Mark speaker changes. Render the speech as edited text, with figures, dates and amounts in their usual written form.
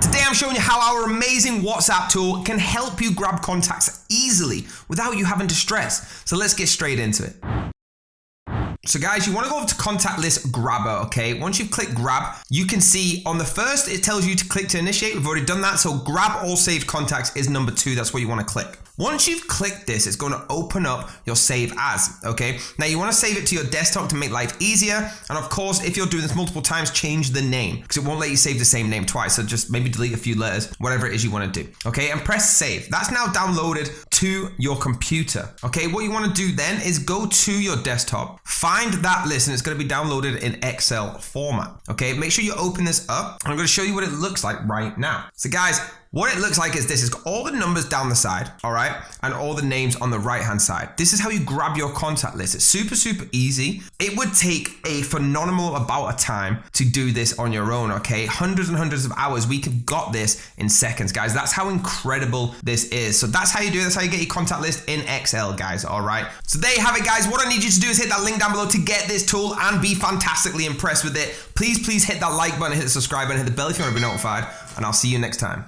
Speaker 1: Today I'm showing you how our amazing WhatsApp tool can help you grab contacts easily without you having to stress. So let's get straight into it. So guys, you want to go over to contact list grabber, okay? Once you've clicked grab, you can see on the first, it tells you to click to initiate. We've already done that. So grab all saved contacts is number 2. That's what you want to click. Once you've clicked this, it's going to open up your save as, okay? Now you want to save it to your desktop to make life easier. And of course, if you're doing this multiple times, change the name because it won't let you save the same name twice. So just maybe delete a few letters, whatever it is you want to do, okay? And press save. That's now downloaded to your computer, okay? What you want to do then is go to your desktop, find that list, and it's going to be downloaded in Excel format, okay? Make sure you open this up. I'm going to show you what it looks like right now. So guys, what it looks like is this. It's got all the numbers down the side, all right? And all the names on the right-hand side. This is how you grab your contact list. It's super, super easy. It would take a phenomenal amount of time to do this on your own, okay? Hundreds and hundreds of hours. We could got this in seconds, guys. That's how incredible this is. So that's how you do it. That's how you get your contact list in Excel, guys, all right? So there you have it, guys. What I need you to do is hit that link down below to get this tool and be fantastically impressed with it. Please hit that like button, hit the subscribe button, hit the bell if you want to be notified, and I'll see you next time.